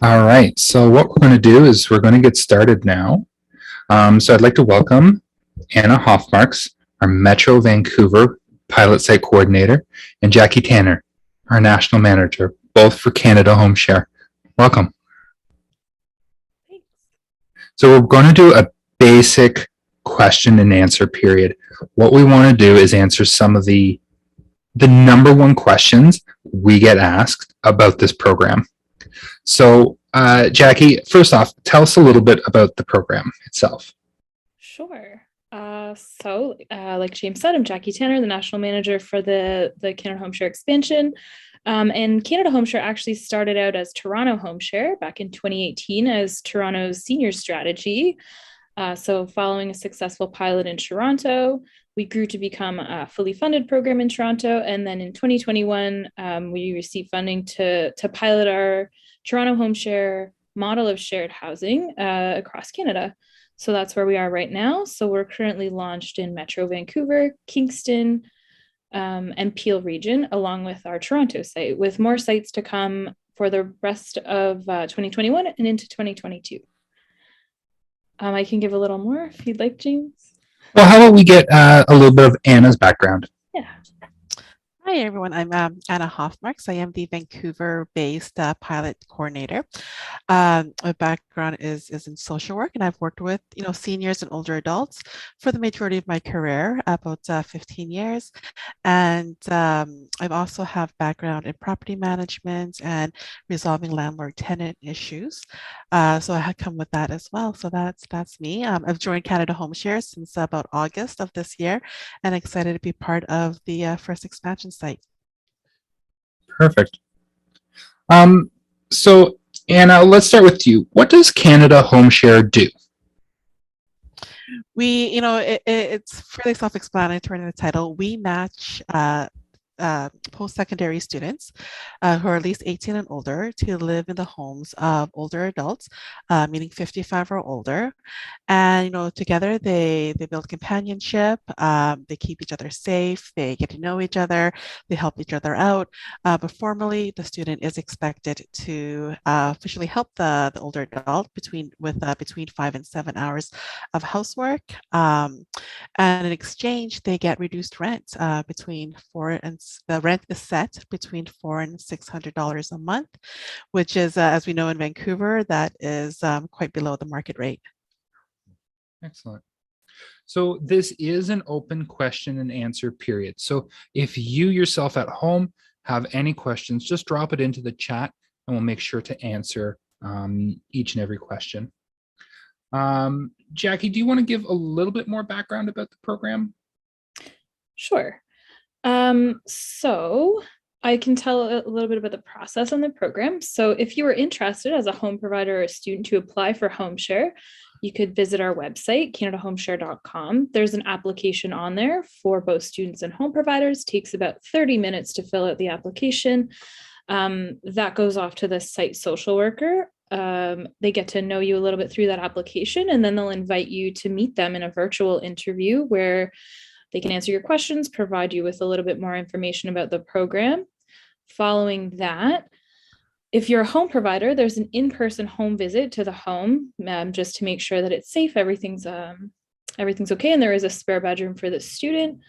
All right, so what we're going to do is we're going to get started now. So I'd like to welcome Anna Hoffmarks, our Metro Vancouver Pilot Site Coordinator, and Jackie Tanner, our National Manager, both for Canada HomeShare. Welcome. Thanks. So we're going to do a basic question and answer period. What we want to do is answer some of the number one questions we get asked about this program. So, Jackie, first off, tell us a little bit about the program itself. Sure. Like James said, I'm Jackie Tanner, the national manager for the Canada HomeShare expansion. And Canada HomeShare actually started out as Toronto HomeShare back in 2018 as Toronto's senior strategy. So following a successful pilot in Toronto, we grew to become a fully funded program in Toronto. And then in 2021, we received funding to pilot our Toronto HomeShare model of shared housing across Canada. So that's where we are right now. So we're currently launched in Metro Vancouver, Kingston, and Peel region, along with our Toronto site, with more sites to come for the rest of 2021 and into 2022. I can give a little more if you'd like, James. Well, how about we get a little bit of Anna's background? Yeah. Hi, everyone. I'm Anna Hoffmarks. I am the Vancouver-based pilot coordinator. My background is in social work, and I've worked with seniors and older adults for the majority of my career, about 15 years. And I also have background in property management and resolving landlord-tenant issues. So I had come with that as well. So that's me. I've joined Canada HomeShare since about August of this year, and excited to be part of the first expansion site. Perfect. So, Anna, let's start with you. What does Canada HomeShare do? It's fairly self-explanatory in the title. We match post-secondary students who are at least 18 and older to live in the homes of older adults, meaning 55 or older. And together they build companionship. They keep each other safe. They get to know each other. They help each other out. But formally, the student is expected to officially help the older adult between 5 and 7 hours of housework. And in exchange, they get reduced rent the rent is set between $400 and $600 a month, which is, as we know in Vancouver, that is quite below the market rate. Excellent. So this is an open question and answer period. So if you yourself at home have any questions, just drop it into the chat and we'll make sure to answer each and every question. Jackie, do you want to give a little bit more background about the program? Sure. So I can tell a little bit about the process on the program. So if you were interested as a home provider or a student to apply for HomeShare, you could visit our website, canadahomeshare.com. There's an application on there for both students and home providers. It takes about 30 minutes to fill out the application. That goes off to the site social worker. They get to know you a little bit through that application, and then they'll invite you to meet them in a virtual interview where they can answer your questions, provide you with a little bit more information about the program. Following that, if you're a home provider, there's an in-person home visit to the home just to make sure that it's safe, everything's okay, and there is a spare bedroom for the student.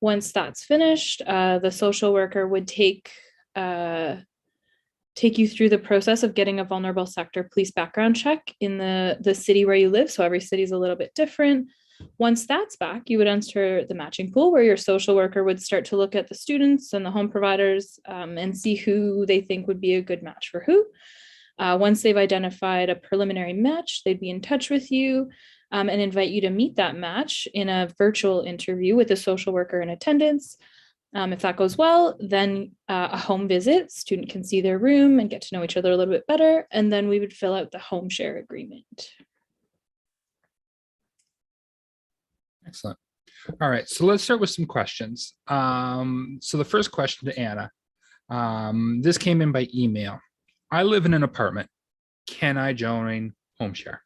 Once that's finished, the social worker would take you through the process of getting a vulnerable sector police background check in the city where you live. So every city is a little bit different. Once that's back, you would enter the matching pool where your social worker would start to look at the students and the home providers and see who they think would be a good match for who. Once they've identified a preliminary match, they'd be in touch with you and invite you to meet that match in a virtual interview with a social worker in attendance. If that goes well, then a home visit, student can see their room and get to know each other a little bit better, and then we would fill out the home share agreement. Excellent. All right, so let's start with some questions. So the first question to Anna, this came in by email. I live in an apartment. Can I join HomeShare?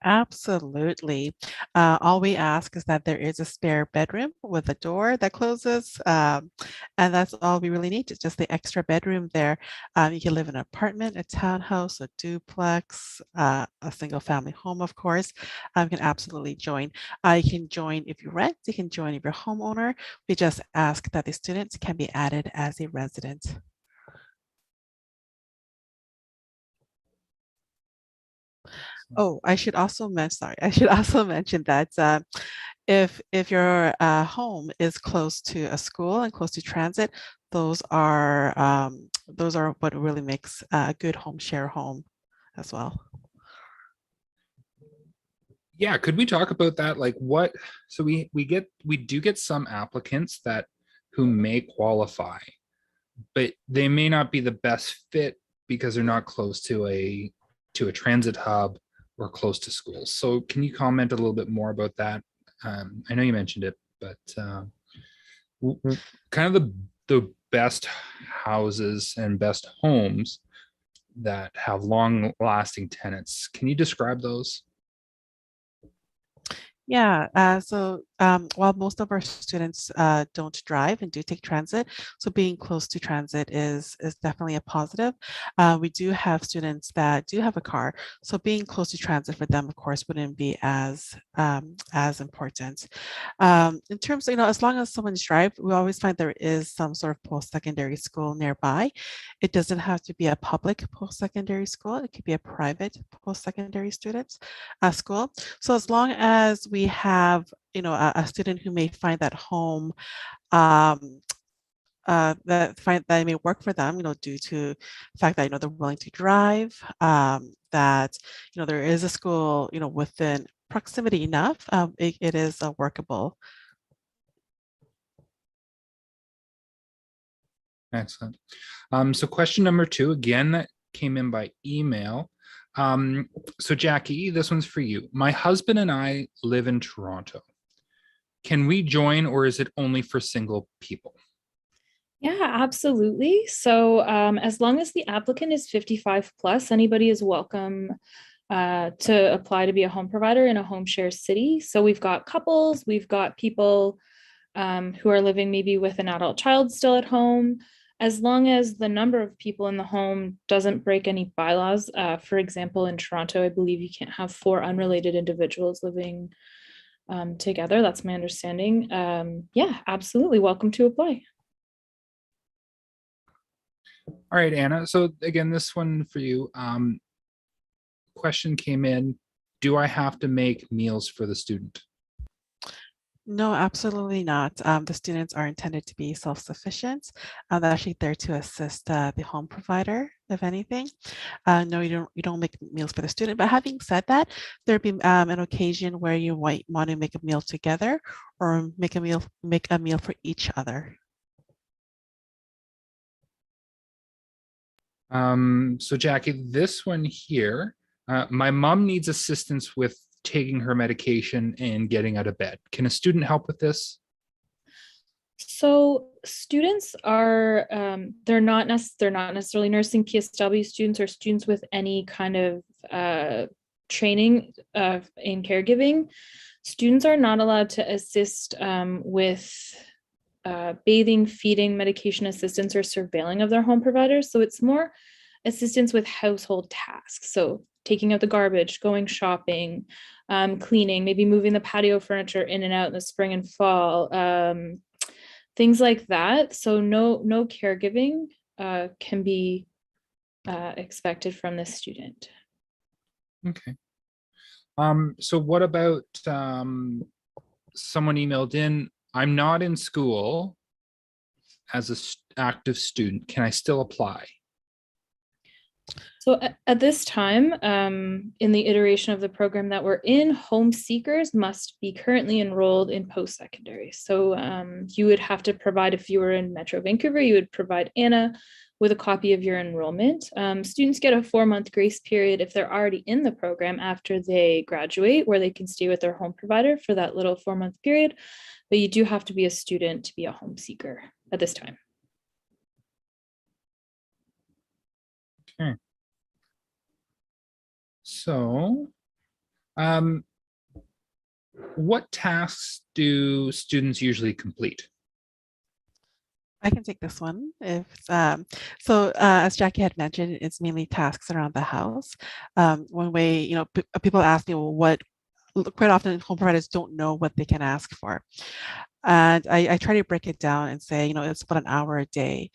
Absolutely. All we ask is that there is a spare bedroom with a door that closes, and that's all we really need. It's just the extra bedroom there. You can live in an apartment, a townhouse, a duplex, a single family home, of course. You can absolutely join. You can join if you rent, you can join if you're a homeowner. We just ask that the students can be added as a resident. Oh, I should also mention, sorry, I should also mention that if your home is close to a school and close to transit, those are what really makes a good home share home as well. Yeah, could we talk about that? Like what, so we do get some applicants that who may qualify, but they may not be the best fit because they're not close to a transit hub or close to schools. So can you comment a little bit more about that? I know you mentioned it, but kind of the best houses and best homes that have long lasting tenants. Can you describe those? Yeah, while most of our students don't drive and do take transit, so being close to transit is definitely a positive. We do have students that do have a car, so being close to transit for them, of course, wouldn't be as important. In terms of, as long as someone's drive, we always find there is some sort of post-secondary school nearby. It doesn't have to be a public post-secondary school. It could be a private post-secondary school. So as long as we have, a student who may find that home um, that may work for them, due to the fact that they're willing to drive, that there is a school, within proximity enough, it is workable. Excellent. So question number 2, again, that came in by email. So Jackie, this one's for you. My husband and I live in Toronto. Can we join, or is it only for single people? Yeah, absolutely. So as long as the applicant is 55 plus, anybody is welcome to apply to be a home provider in a home share city. So we've got couples, we've got people who are living maybe with an adult child still at home. As long as the number of people in the home doesn't break any bylaws. For example, in Toronto, I believe you can't have 4 unrelated individuals living together. That's my understanding. Yeah, absolutely. Welcome to apply. All right, Anna. So again, this one for you. Question came in. Do I have to make meals for the student? No, absolutely not. The students are intended to be self-sufficient. They're actually there to assist the home provider, if anything. No, you don't make meals for the student. But having said that, there'd be an occasion where you might want to make a meal together, or make a meal for each other. So Jackie, this one here, my mom needs assistance with taking her medication and getting out of bed. Can a student help with this? So students are they're not necessarily nursing PSW students or students with any kind of training in caregiving. Students are not allowed to assist with bathing, feeding, medication assistance, or surveilling of their home providers. So it's more assistance with household tasks. So taking out the garbage, going shopping, cleaning, maybe moving the patio furniture in and out in the spring and fall, things like that. So no caregiving can be expected from this student. Okay. So what about someone emailed in, I'm not in school as an active student. Can I still apply? So at this time, in the iteration of the program that we're in, home seekers must be currently enrolled in post-secondary. So you would have to provide, if you were in Metro Vancouver, you would provide Anna with a copy of your enrollment. Students get a 4-month grace period if they're already in the program after they graduate, where they can stay with their home provider for that little 4-month period. But you do have to be a student to be a home seeker at this time. Okay. So What tasks do students usually complete? I can take this one. As Jackie had mentioned, it's mainly tasks around the house. One way, people ask me, well, quite often home providers don't know what they can ask for. And I try to break it down and say, it's about an hour a day.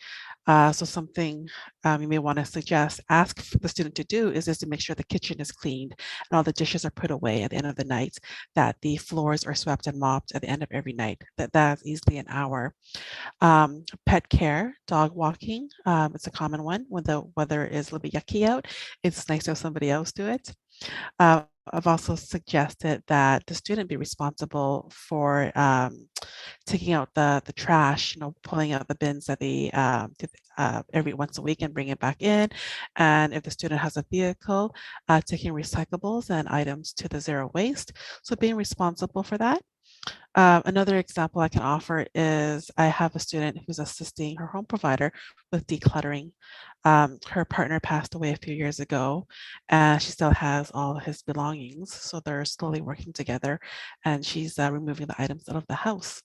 So something you may want to ask the student to do is just to make sure the kitchen is cleaned and all the dishes are put away at the end of the night, that the floors are swept and mopped at the end of every night. That's easily an hour. Pet care, dog walking, it's a common one when the weather is a little bit yucky out. It's nice to have somebody else do it. I've also suggested that the student be responsible for taking out the trash, pulling out the bins at every once a week and bring it back in. And if the student has a vehicle, taking recyclables and items to the zero waste. So being responsible for that. Another example I can offer is I have a student who's assisting her home provider with decluttering. Her partner passed away a few years ago, and she still has all his belongings. So they're slowly working together, and she's removing the items out of the house.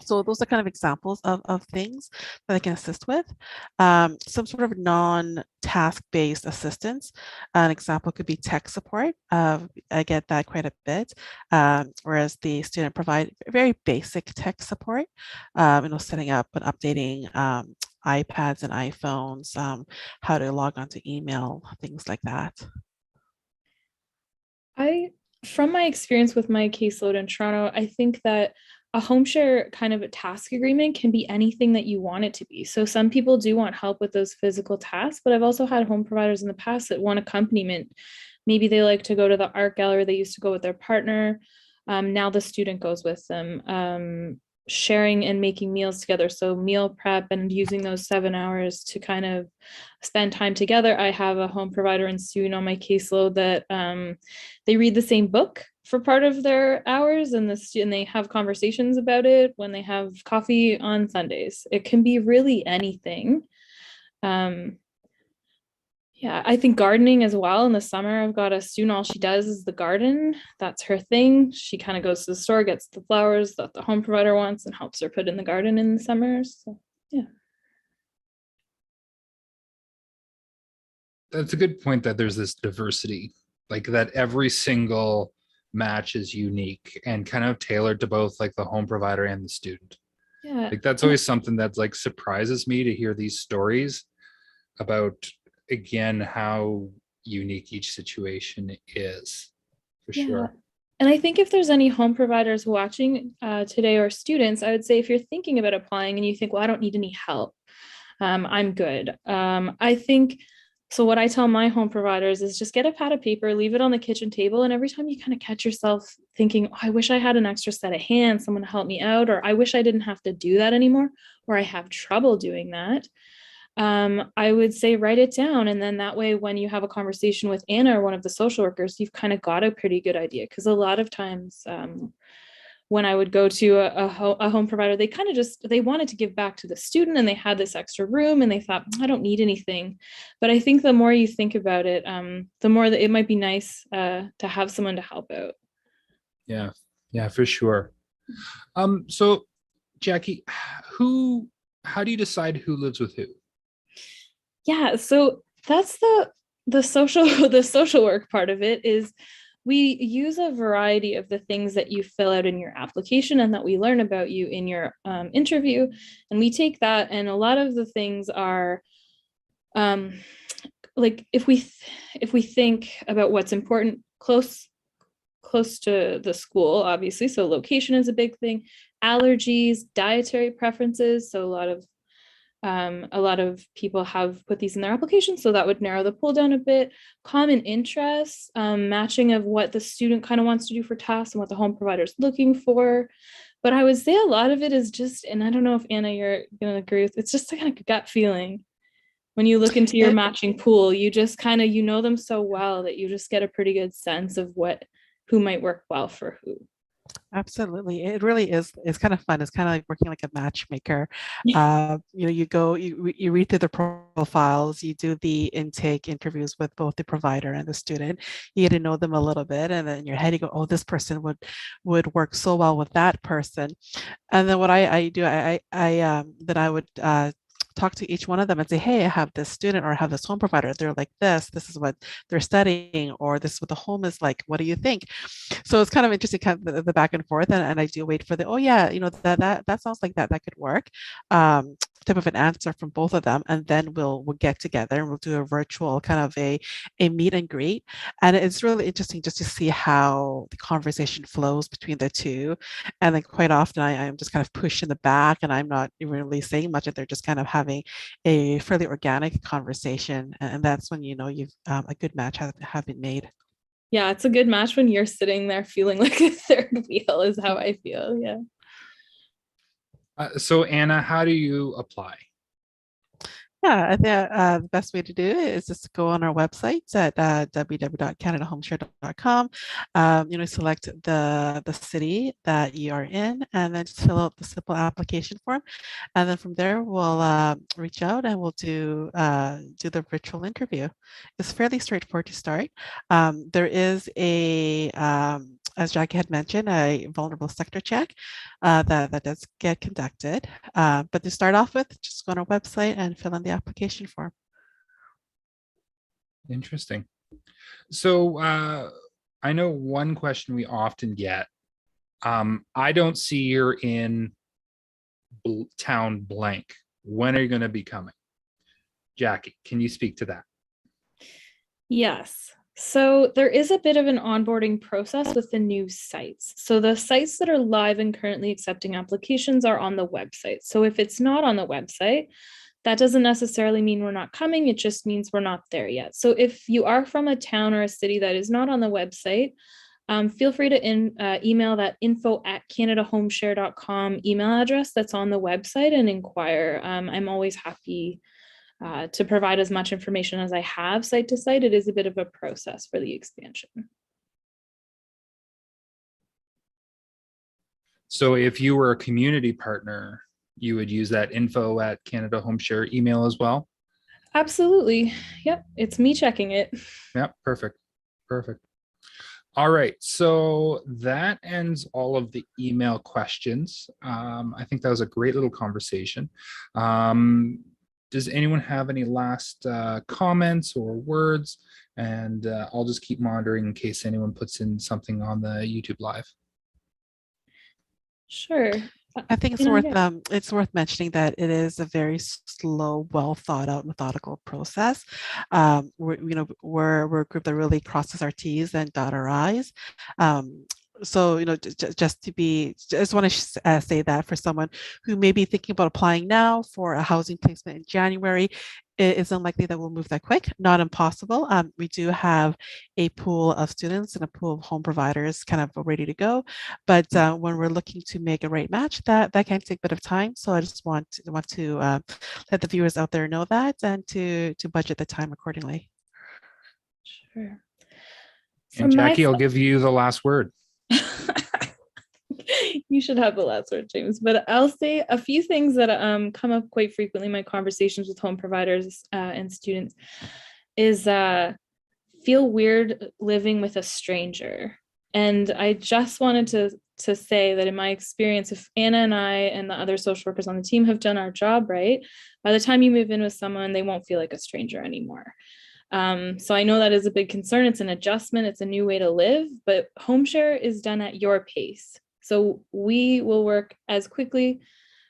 So those are kind of examples of things that I can assist with. Some sort of non-task-based assistance. An example could be tech support. I get that quite a bit, whereas the student provide very basic tech support, setting up and updating iPads and iPhones, how to log on to email, things like that. From my experience with my caseload in Toronto, I think that a home share kind of a task agreement can be anything that you want it to be. So some people do want help with those physical tasks, but I've also had home providers in the past that want accompaniment. Maybe they like to go to the art gallery. They used to go with their partner. Now the student goes with them. Sharing and making meals together. So meal prep and using those 7 hours to kind of spend time together. I have a home provider and student on my caseload that they read the same book for part of their hours, and they have conversations about it when they have coffee on Sundays. It can be really anything. Yeah, I think gardening as well. In the summer, I've got a student, all she does is the garden. That's her thing. She kind of goes to the store, gets the flowers that the home provider wants, and helps her put in the garden in the summers. So, yeah. That's a good point, that there's this diversity, like that every single match is unique and kind of tailored to both like the home provider and the student. Yeah. Like that's always something that like surprises me, to hear these stories about, again, how unique each situation is, for sure. And I think if there's any home providers watching today or students, I would say if you're thinking about applying and you think, well, I don't need any help, I'm good. I think, so what I tell my home providers is just get a pad of paper, leave it on the kitchen table. And every time you kind of catch yourself thinking, oh, I wish I had an extra set of hands, someone to help me out, or I wish I didn't have to do that anymore, or I have trouble doing that. I would say write it down. And then that way, when you have a conversation with Anna or one of the social workers, you've kind of got a pretty good idea. Because a lot of times when I would go to a home provider, they kind of they wanted to give back to the student, and they had this extra room and they thought, I don't need anything. But I think the more you think about it, the more that it might be nice to have someone to help out. Yeah, for sure. So Jackie, how do you decide who lives with who? Yeah, so that's the social work part of it. Is we use a variety of the things that you fill out in your application and that we learn about you in your interview, and we take that, and a lot of the things are like if we think about what's important, close to the school, obviously, so location is a big thing, allergies, dietary preferences, so a lot of people have put these in their application, so that would narrow the pool down a bit. Common interests, matching of what the student kind of wants to do for tasks and what the home provider is looking for. But I would say a lot of it is just, and I don't know if Anna, you're going to agree with, it's just a kind of gut feeling. When you look into your matching pool, you just kind of, them so well that you just get a pretty good sense of who might work well for who. Absolutely. It really is. It's kind of fun. It's kind of like working like a matchmaker. You read through the profiles, you do the intake interviews with both the provider and the student. You get to know them a little bit, and then in your head you go, oh, this person would work so well with that person. And then what I do, then I would talk to each one of them and say, hey, I have this student or I have this home provider. They're like this is what they're studying, or this is what the home is like. What do you think? So it's kind of interesting, kind of the back and forth. And I do wait for the, oh yeah, that sounds like that could work. Type of an answer from both of them, and then we'll get together and we'll do a virtual kind of a meet and greet. And it's really interesting just to see how the conversation flows between the two. And then quite often I am just kind of pushed in the back and I'm not even really saying much, and they're just kind of having a fairly organic conversation. And that's when you know you've a good match have been made. Yeah, it's a good match when you're sitting there feeling like a third wheel is how I feel. Yeah. So Anna, how do you apply? Yeah, I think the best way to do it is just to go on our website at www.canadahomeshare.com. Select the city that you are in, and then just fill out the simple application form. And then from there, we'll reach out and we'll do the virtual interview. It's fairly straightforward to start. There is as Jackie had mentioned, a vulnerable sector check that does get conducted. But to start off with, just go on our website and fill in the application form. Interesting. So I know one question we often get. I don't see you're in town blank. When are you going to be coming? Jackie, can you speak to that? Yes. So there is a bit of an onboarding process with the new sites. So the sites that are live and currently accepting applications are on the website. So if it's not on the website, that doesn't necessarily mean we're not coming. It just means we're not there yet. So if you are from a town or a city that is not on the website, feel free to email that info@canadahomeshare.com email address that's on the website and inquire. I'm always happy to provide as much information as I have site to site. It is a bit of a process for the expansion. So if you were a community partner, you would use that info@Canada HomeShare email as well? Absolutely. Yep. It's me checking it. Yep. Perfect. Perfect. All right. So that ends all of the email questions. I think that was a great little conversation. Does anyone have any last comments or words? And I'll just keep monitoring in case anyone puts in something on the YouTube live. Sure. I think it's worth mentioning that it is a very slow, well thought out, methodical process. We're a group that really crosses our T's and dot our I's. So just want to say that for someone who may be thinking about applying now for a housing placement in January, it is unlikely that we'll move that quick. Not impossible. We do have a pool of students and a pool of home providers kind of ready to go, but when we're looking to make a right match, that can take a bit of time. So I just want to let the viewers out there know that, and to budget the time accordingly. Sure. And Jackie, I'll give you the last word. You should have the last word, James, but I'll say a few things that come up quite frequently in my conversations with home providers and students is feel weird living with a stranger. And I just wanted to say that in my experience, if Anna and I and the other social workers on the team have done our job right, by the time you move in with someone, they won't feel like a stranger anymore. So I know that is a big concern. It's an adjustment. It's a new way to live, but HomeShare is done at your pace. So we will work as quickly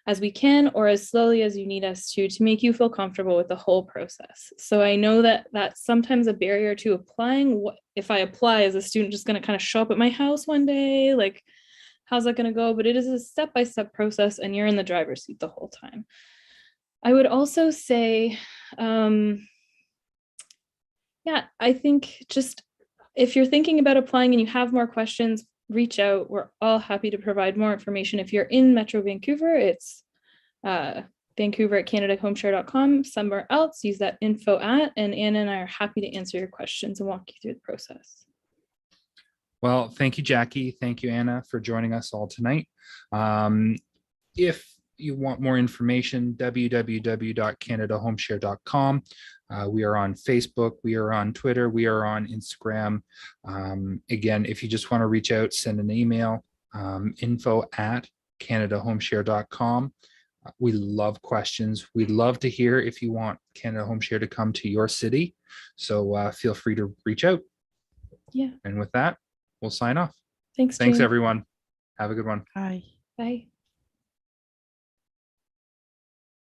as we can or as slowly as you need us to make you feel comfortable with the whole process. So I know that that's sometimes a barrier to applying. What if I apply as a student just going to kind of show up at my house one day? Like, how's that going to go? But it is a step-by-step process and you're in the driver's seat the whole time. I would also say, I think just if you're thinking about applying and you have more questions, reach out. We're all happy to provide more information. If you're in Metro Vancouver, it's Vancouver@CanadaHomeShare.com. Somewhere else, use that info@, and Anna and I are happy to answer your questions and walk you through the process. Well, thank you, Jackie. Thank you, Anna, for joining us all tonight. If you want more information, www.canadahomeshare.com. We are on Facebook, we are on Twitter, we are on Instagram. Again, if you just want to reach out, send an email, info@canadahomeshare.com. We love questions. We'd love to hear if you want Canada HomeShare to come to your city. So feel free to reach out. Yeah. And with that, we'll sign off. Thanks, Thanks, Jane. everyone. Have a good one. Hi. Bye.